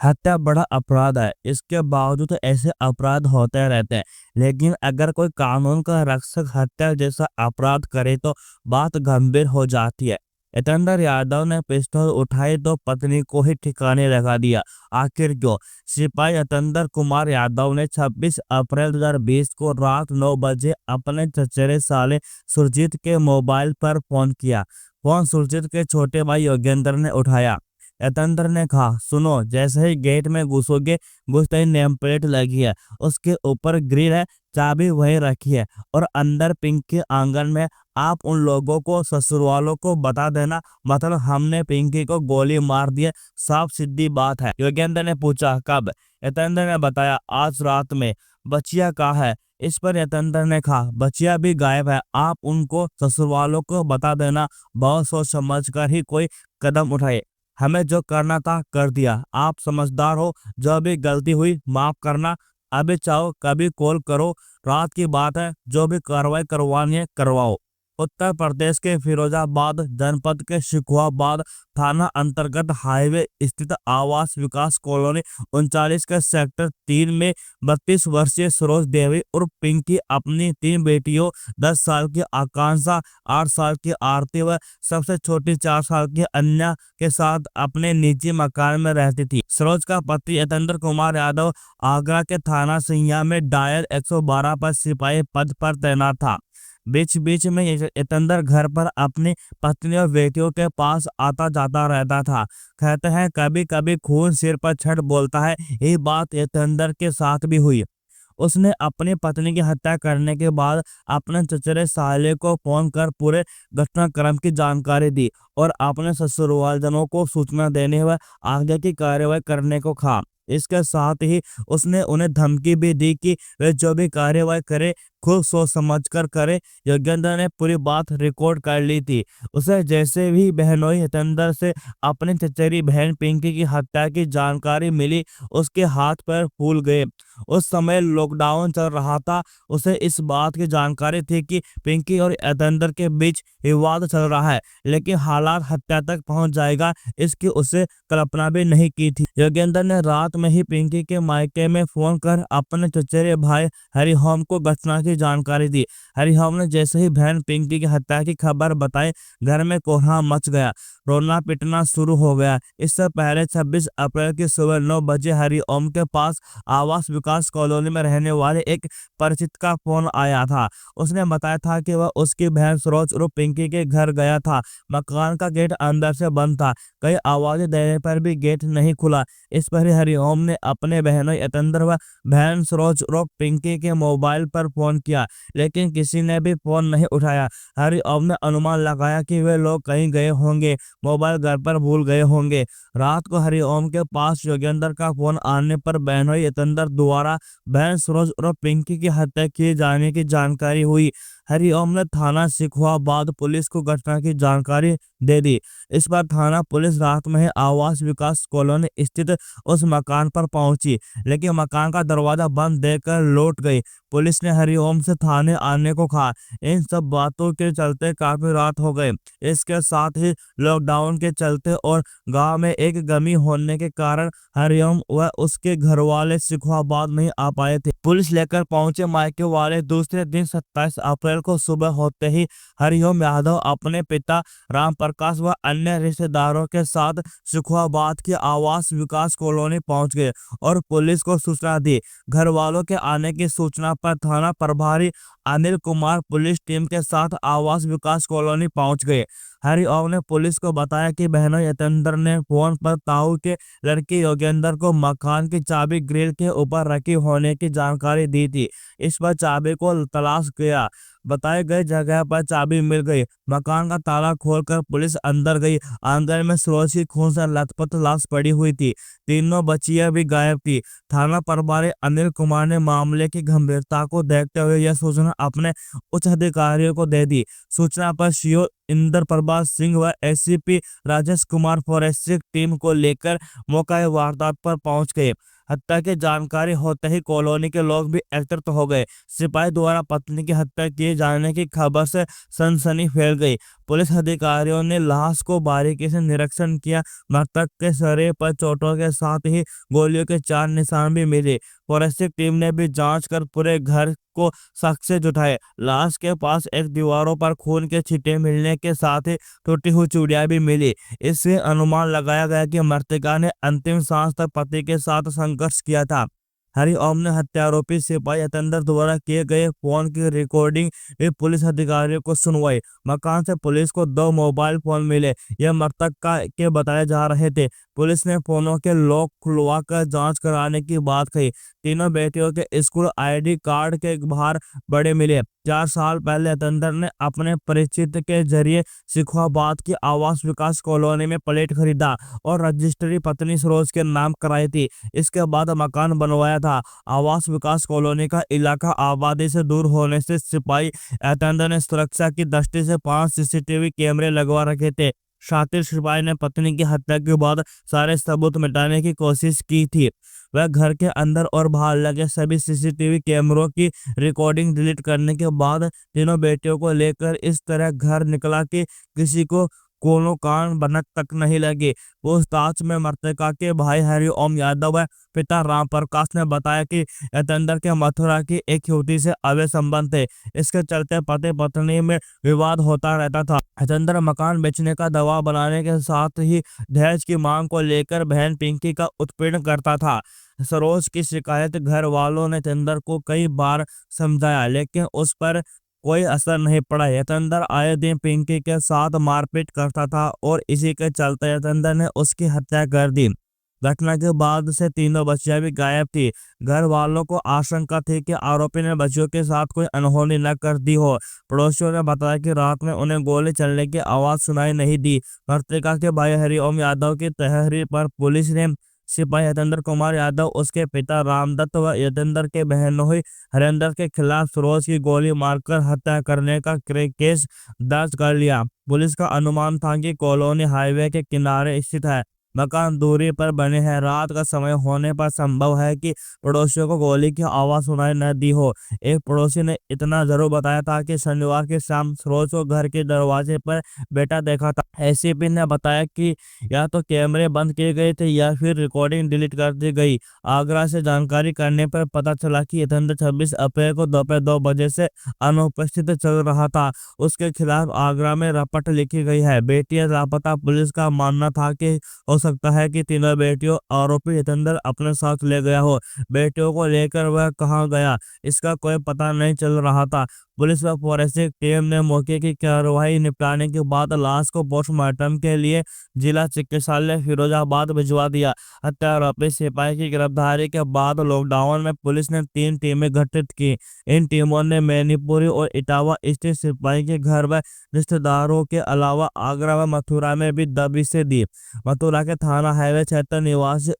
हत्या बड़ा अपराध है, इसके बावजूद ऐसे अपराध होते रहते हैं। लेकिन अगर कोई कानून का रक्षक हत्या जैसा अपराध करे तो बात गंभीर हो जाती है। यतेंद्र यादव ने पिस्तौल उठाई तो पत्नी को ही ठिकाने लगा दिया। आखिर क्यों? सिपाही यतेंद्र कुमार यादव ने 26 अप्रैल 2020 को रात 9 बजे अपने चचेरे साले सुरजीत के मोबाइल पर फोन किया। फोन सुरजीत के छोटे भाई योगेंद्र ने उठाया। यतेंद्र ने कहा, सुनो, जैसे ही गेट में घुसोगे, घुसते ही नेम प्लेट लगी है, उसके ऊपर ग्रिल है, चाबी वहीं रखी है और अंदर पिंक के आंगन में आप उन लोगों को, ससुरवालों को बता देना, मतलब हमने पिंकी को गोली मार दी है, साफ सीधी बात है। योगेंद्र ने पूछा, कब? यतेंद्र ने बताया, आज रात में। बचिया कहाँ है? इस पर यतेंद्र ने कहा, बचिया भी गायब है, आप उनको, ससुरवालों को बता देना, बहुत सोच समझ कर ही कोई कदम उठाए। हमें जो करना था कर दिया, आप समझदार हो, जो भी गलती हुई माफ करना। अभी चाहो कभी कॉल करो, रात की बात है, जो भी कार्रवाई करवानी है करवाओ। उत्तर प्रदेश के फिरोजाबाद जनपद के शिकोहाबाद थाना अंतर्गत हाईवे स्थित आवास विकास कॉलोनी 39 के सेक्टर 3 में 32 वर्षीय सरोज देवी उर्फ पिंकी अपनी 3 बेटियों 10 साल की आकांक्षा, 8 साल की आरती व सबसे छोटी 4 साल की अन्या के साथ अपने निजी मकान में रहती थी। सरोज का पति यतेंद्र कुमार यादव आगरा के थाना सिंघिया में डायल 112 पर सिपाही पद पर तैनात था। बीच बीच में यतेंद्र घर पर अपनी पत्नी और बेटियों के पास आता जाता रहता था। कहते हैं कभी कभी खून सिर पर छठ बोलता है। यही बात यतेंद्र के साथ भी हुई। उसने अपनी पत्नी की हत्या करने के बाद अपने चचेरे साले को फोन कर पूरे घटनाक्रम की जानकारी दी और अपने ससुरवालजनों को सूचना देने व आगे की कार्यवाही करने को कहा। इसके साथ ही उसने उन्हें धमकी भी दी कि वे जो भी कार्यवाही करे खुद सोच समझ कर करे। योगेंद्र ने पूरी बात रिकॉर्ड कर ली थी। उसे जैसे भी बहनोई यतेंद्र से अपनी चचेरी बहन पिंकी की हत्या की जानकारी मिली, उसके हाथ पैर फूल गए। उस समय लॉकडाउन चल रहा था। उसे इस बात की जानकारी थी कि पिंकी और यतेंद्र के बीच विवाद चल रहा है, लेकिन हालात हत्या तक पहुंच जाएगा, इसकी उसे कल्पना भी नहीं की थी। योगेंद्र ने रात में ही पिंकी के मायके में फोन कर अपने चचेरे भाई हरिओम को घटना की जानकारी दी। हरिओम ने जैसे ही बहन पिंकी की हत्या की खबर बताई, घर में कोहराम मच गया, रोना पिटना शुरू हो गया। इससे पहले 26 अप्रैल की सुबह 9 बजे हरिओम के पास आवास विकास कॉलोनी में रहने वाले एक परिचित का फोन आया था। उसने बताया था कि वह उसकी बहन सरोज उर्फ पिंकी के घर गया था। मकान का गेट अंदर से बंद था, कई आवाजें देने पर भी गेट नहीं खुला। इस पर हरिओम ने अपने बहनों यतेंद्र व बहन सरोज उर्फ पिंकी के मोबाइल पर फोन किया, लेकिन किसी ने भी फोन नहीं उठाया। हरिओम ने अनुमान लगाया कि वे लोग कहीं गए होंगे, मोबाइल घर पर भूल गए होंगे। रात को हरिओम के पास योगेंद्र का फोन आने पर बहनोई यतेंद्र द्वारा बहन सरोज और पिंकी की हत्या किए जाने की जानकारी हुई। हरिओम ने थाना शिकोहाबाद पुलिस को घटना की जानकारी दे दी। इस पर थाना पुलिस रात में ही आवास विकास कॉलोनी स्थित उस मकान पर पहुंची, लेकिन मकान का दरवाजा बंद देखकर लौट गई। पुलिस ने हरिओम से थाने आने को कहा। इन सब बातों के चलते काफी रात हो गई। इसके साथ ही लॉकडाउन के चलते और गांव में एक गमी होने के कारण हरिओम व उसके घर वाले शिकोहाबाद नहीं आ पाए थे। पुलिस लेकर पहुंचे मायके वाले दूसरे दिन 27 अप्रैल को सुबह होते ही हरिओम यादव अपने पिता राम प्रकाश व अन्य रिश्तेदारों के साथ शिकोहाबाद की आवास विकास कॉलोनी पहुंच गए और पुलिस को सूचना दी। घर वालों के आने की सूचना पर थाना प्रभारी अनिल कुमार पुलिस टीम के साथ आवास विकास कॉलोनी पहुंच गए। हरिओम ने पुलिस को बताया कि बहनों यतेंद्र ने फोन पर ताऊ के लड़के योगेंद्र को मकान की चाबी ग्रिल के ऊपर रखी होने की जानकारी दी थी। इस पर चाबी को तलाश किया, बताए गए जगह पर चाबी मिल गई। मकान का ताला खोलकर पुलिस अंदर गई। अंदर में सरोज की खून से लथपथ लाश पड़ी हुई थी। तीनों बच्चियां भी गायब थी। थाना प्रभारी अनिल कुमार ने मामले की गंभीरता को देखते हुए यह सूचना अपने उच्च अधिकारियों को दे दी। सूचना पर सीओ इंद्र प्रभा सिंह व ACP Rajesh Kumar forensic team को लेकर मौका वारदात पर पहुंच गए। हत्या की जानकारी होते ही कॉलोनी के लोग भी एकत्रित हो गए। सिपाही द्वारा पत्नी की हत्या किए जाने की खबर से सनसनी फैल गई। पुलिस अधिकारियों ने लाश को बारीकी से निरीक्षण किया। मृतक के शरीर पर चोटों के साथ ही गोलियों के 4 निशान भी मिले। फोरेंसिक टीम ने भी जांच कर पूरे घर को साक्ष्य जुटाए। लाश के पास एक दीवारों पर खून के छींटे मिलने के साथ ही टूटी हुई चूड़ियां भी मिली। इससे अनुमान लगाया गया कि मृतका ने अंतिम सांस तक पति के साथ संघर्ष किया था। हरिओम ने हत्यारोपी सिपाही यतेंद्र द्वारा किए गए फोन की रिकॉर्डिंग भी पुलिस अधिकारियों को सुनवाई। मकान से पुलिस को 2 मोबाइल फोन मिले। यह मृतक के बताए जा रहे थे। पुलिस ने फोनों के लॉक खुलवा कर जांच कराने की बात कही। तीनों बेटियों के स्कूल ID कार्ड के बाहर बड़े मिले। 4 साल पहले यतेंद्र ने अपने परिचित के जरिए सिखवाबाद की आवास विकास कॉलोनी में प्लेट खरीदा और रजिस्ट्री पत्नी सरोज के नाम कराई थी। इसके बाद मकान बनवाया था। आवास विकास कॉलोनी का इलाका आबादी से दूर होने से सिपाही यतेंद्र ने सुरक्षा की दृष्टि से 5 CCTV कैमरे लगवा रखे थे। शातिर सिपाही ने पत्नी की हत्या के बाद सारे सबूत मिटाने की कोशिश की थी। वह घर के अंदर और बाहर लगे सभी CCTV कैमरों की रिकॉर्डिंग डिलीट करने के बाद तीनों बेटियों को लेकर इस तरह घर निकला कि किसी को कोनो कान भनक तक नहीं लगी। पूछताछ में मृतका के भाई हरिओम यादव व पिता राम प्रकाश ने बताया कि यतेंद्र के मथुरा की एक युवती से अवैध संबंध थे। इसके चलते पति पत्नी में विवाद होता रहता था। यतेंद्र मकान बेचने का दबाव बनाने के साथ ही दहेज की मांग को लेकर बहन पिंकी का उत्पीड़न करता था। सरोज की शिकायत घर वालों ने यतेंद्र को कई बार समझाया, लेकिन उस पर कोई असर नहीं पड़ा। यतेंद्र आए दिन पिंकी के साथ मारपीट करता था और इसी के चलते यतेंद्र ने उसकी हत्या कर दी। घटना के बाद से तीनों बच्चियां भी गायब थी। घर वालों को आशंका थी कि आरोपी ने बच्चियों के साथ कोई अनहोनी न कर दी हो। पड़ोसियों ने बताया कि रात में उन्हें गोली चलने की आवाज सुनाई नहीं दी। मृतका के भाई हरिओम यादव की तहरीर पर पुलिस ने सिपाही यतेंद्र कुमार यादव, उसके पिता रामदत्त व यतेंद्र के बहनोई हरेंद्र के खिलाफ सरोज की गोली मारकर हत्या करने का केस दर्ज कर लिया। पुलिस का अनुमान था कि कॉलोनी हाईवे के किनारे स्थित है। मकान दूरी पर बने हैं। रात का समय होने पर संभव है कि पड़ोसियों को गोली की आवाज सुनाई न दी हो। एक पड़ोसी ने इतना जरूर बताया था कि शनिवार की शाम सरोज को घर के दरवाजे पर बैठा देखा था। ACP ने बताया कि या तो कैमरे बंद किए गए थे या फिर रिकॉर्डिंग डिलीट कर दी गई। आगरा से जानकारी करने पर पता चला कि यतेंद्र 26 अप्रैल को दोपहर 2 बजे से अनुपस्थित चल रहा था। उसके खिलाफ आगरा में रपट लिखी गई है। बेटियां लापता। पुलिस का मानना था कि हो सकता है कि तीनों बेटियों आरोपी यतेंद्र अपने साथ ले गया हो। बेटियों को लेकर वह कहां गया, इसका कोई पता नहीं चल रहा था। पुलिस व फोरेंसिक टीम ने मौके की कार्रवाई निपटाने के बाद लाश को पोस्टमार्टम के लिए जिला चिकित्सालय फिरोजाबाद भिजवा दिया। हत्यारोपी सिपाही की गिरफ्तारी के बाद लॉकडाउन में पुलिस ने 3 टीमें गठित की। इन टीमों ने मैनीपुरी और इटावा स्थित सिपाही के घर व रिश्तेदारों के अलावा आगरा व मथुरा में भी दबिशें दी। मथुरा के थाना हाईवे क्षेत्र निवासी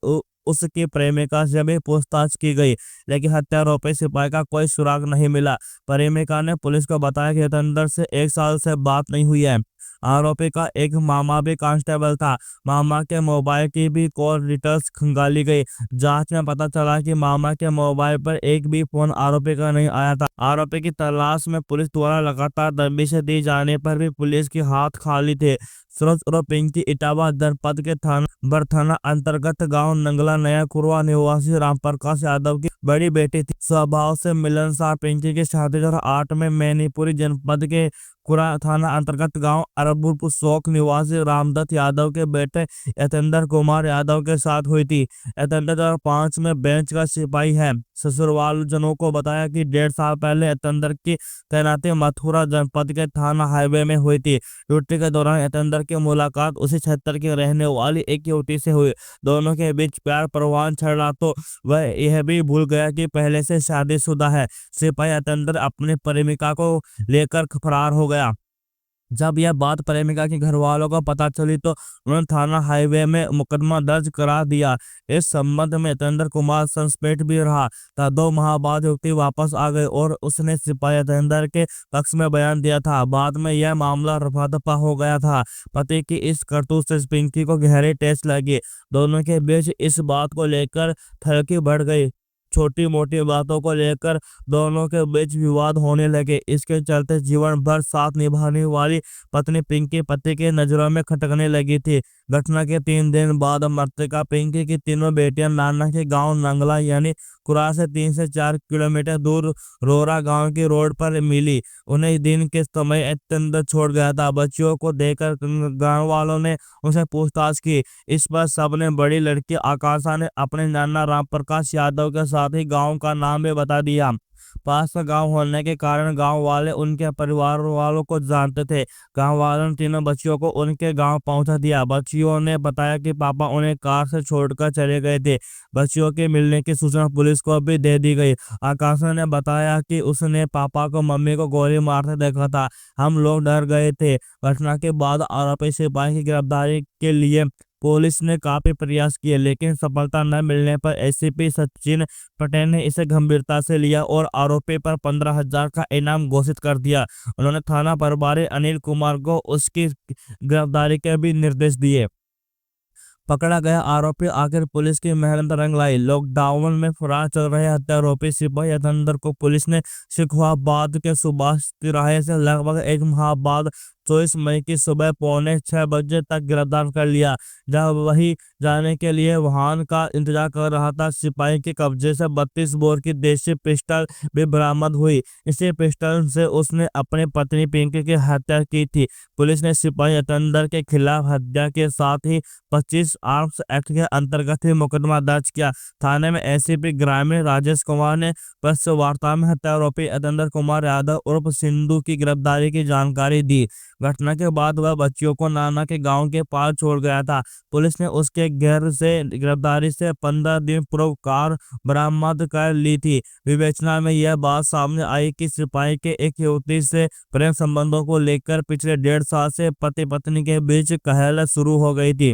उसकी प्रेमिका से भी पूछताछ की गई, लेकिन हत्यारोपी सिपाही का कोई सुराग नहीं मिला। प्रेमिका ने पुलिस को बताया कि यतेंद्र से 1 साल से बात नहीं हुई है। आरोपी का एक मामा भी कांस्टेबल था। मामा के मोबाइल की भी कॉल डिटेल्स खंगाली गई। जांच में पता चला कि मामा के मोबाइल पर एक भी फोन आरोपी का नहीं आया था। आरोपी की तलाश में पुलिस द्वारा लगातार दबिशें दी जाने पर भी पुलिस के हाथ खाली थे। सरोज और पिंकी इटावा जनपद के थाना अंतर्गत गांव नंगला नया कुरवा निवासी रामप्रकाश यादव की बड़ी बेटी थी। स्वभाव से मिलनसार पिंकी की शादी 2008 में मैनीपुरी जनपद के कुरा थाना अंतर्गत गांव अरबुलपुर शौक निवासी रामदत्त यादव के बेटे यतेंद्र कुमार यादव के साथ हुई थी। यतेंद्र 2005 में बेंच का सिपाही है। ससुरालजनों को बताया कि 1.5 साल पहले यतेंद्र की तैनाती मथुरा जनपद के थाना हाईवे में हुई थी। ड्यूटी के दौरान यतेंद्र की मुलाकात उसी क्षेत्र की रहने वाली एक युवती से हुई। दोनों के बीच प्यार परवान चढ़ा तो वह यह भी भूल गया कि पहले से शादीशुदा है। सिपाही यतेंद्र अपनी प्रेमिका को लेकर फरार हो गया। जब यह बात प्रेमिका के घर वालों को पता चली तो उन्होंने थाना हाईवे में मुकदमा दर्ज करा दिया। इस संबंध में यतेंद्र कुमार सस्पेंड भी रहा था। 2 माह बाद युवती वापस आ गई और उसने सिपाही यतेंद्र के पक्ष में बयान दिया था। बाद में यह मामला रफा दफा हो गया था। पति की इस करतूत से पिंकी को गहरी ठेस लगी। दोनों के बीच इस बात को लेकर थड़की बढ़ गई। छोटी मोटी बातों को लेकर दोनों के बीच विवाद होने लगे। इसके चलते जीवन भर साथ निभाने वाली पत्नी पिंकी पति की नजरों में खटकने लगी थी। घटना के 3 दिन बाद मृतका पिंकी की तीनों बेटियां नाना के गांव नंगला यानी कुरा से 3 से 4 किलोमीटर दूर रोरा गांव की रोड पर मिली। उन्हें दिन के समय यतेंद्र छोड़ गया था। बच्चियों को देखकर गांव वालों ने उनसे पूछताछ की। इस पर सबने बड़ी लड़की आकाशा ने अपने नाना राम प्रकाश यादव के साथ ही गांव का नाम भी बता दिया। पास का गांव होने के कारण गांव वाले उनके परिवार वालों को जानते थे। गांव वालों ने तीनों बच्चियों को उनके गांव पहुंचा दिया। बच्चियों ने बताया कि पापा उन्हें कार से छोड़कर चले गए थे। बच्चियों के मिलने की सूचना पुलिस को भी दे दी गई। आकाशा ने बताया कि उसने पापा को मम्मी को गोली मारते देखा था। हम लोग डर गए थे। घटना के बाद आरोपी सिपाही की गिरफ्तारी के लिए पुलिस ने काफी प्रयास किए, लेकिन सफलता न मिलने पर एसीपी सचिन पटेल ने इसे गंभीरता से लिया और आरोपी पर 15,000 का इनाम घोषित कर दिया। उन्होंने थाना प्रभारी अनिल कुमार को उसकी गिरफ्तारी के भी निर्देश दिए। पकड़ा गया आरोपी आखिर पुलिस की मेहनत रंग लाई। लॉकडाउन में फरार चल रहे हत्यारोपी सिपाही यतेंद्र को पुलिस ने सिखवाबाद के सुभाष तिराहे से लगभग 1 माह बाद 24 मई की सुबह 5:45 तक गिरफ्तार कर लिया। जब वही जाने के लिए वाहन का इंतजार कर रहा था, सिपाही के कब्जे से 32 बोर की देसी पिस्टल भी बरामद हुई। इसी पिस्टल से उसने अपनी पत्नी पिंकी की हत्या की थी। पुलिस ने सिपाही यतेंद्र के खिलाफ हत्या के साथ ही 25 आर्म्स एक्ट के अंतर्गत ही मुकदमा दर्ज किया। थाने में एसीपी ग्रामीण राजेश कुमार ने प्रेस वार्ता में हत्यारोपी यतेंद्र कुमार यादव उर्फ सिंधु की गिरफ्तारी की जानकारी दी। घटना के बाद वह बच्चियों को नाना के गांव के पास छोड़ गया था। पुलिस ने उसके घर से गिरफ्तारी से 15 दिन पूर्व कार बरामद कर ली थी। विवेचना में यह बात सामने आई कि सिपाही के एक युवती से प्रेम संबंधों को लेकर पिछले 1.5 साल से पति पत्नी के बीच कहल शुरू हो गई थी।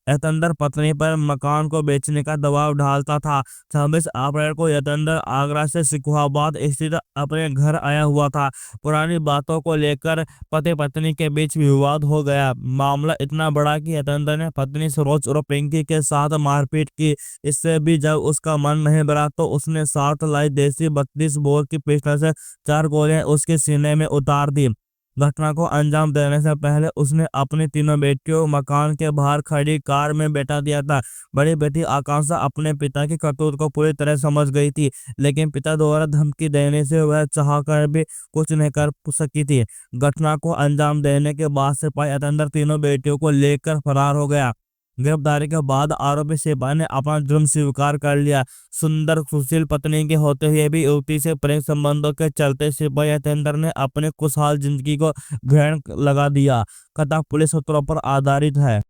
यतेंद्र पत्नी पर मकान को बेचने का दबाव डालता था। 26 अप्रैल को यतेंद्र आगरा से सिखवाबाद स्थित अपने घर आया हुआ था। पुरानी बातों को लेकर पति पत्नी के बीच विवाद हो गया। मामला इतना बड़ा कि यतेंद्र ने पत्नी सरोज और पिंकी के साथ मारपीट की। इससे भी जब उसका मन नहीं भरा तो उसने साथ लाई देसी 32 बोर की पिस्टल से 4 गोलियां उसके सीने में उतार दी। घटना को अंजाम देने से पहले उसने अपनी तीनों बेटियों मकान के बाहर खड़ी कार में बैठा दिया था। बड़ी बेटी आकांक्षा अपने पिता की करतूत को पूरी तरह समझ गई थी, लेकिन पिता द्वारा धमकी देने से वह चाह कर भी कुछ नहीं कर सकी थी। घटना को अंजाम देने के बाद सिपाही यतेंद्र तीनों बेटियों को लेकर फरार हो गया। गिरफ्तारी के बाद आरोपी सिपाही ने अपना जुर्म स्वीकार कर लिया। सुंदर सुशील पत्नी के होते हुए भी युवती से प्रेम संबंधों के चलते सिपाही यतेंद्र ने अपने खुशहाल जिंदगी को ग्रहण लगा दिया। कथा पुलिस सूत्रों पर आधारित है।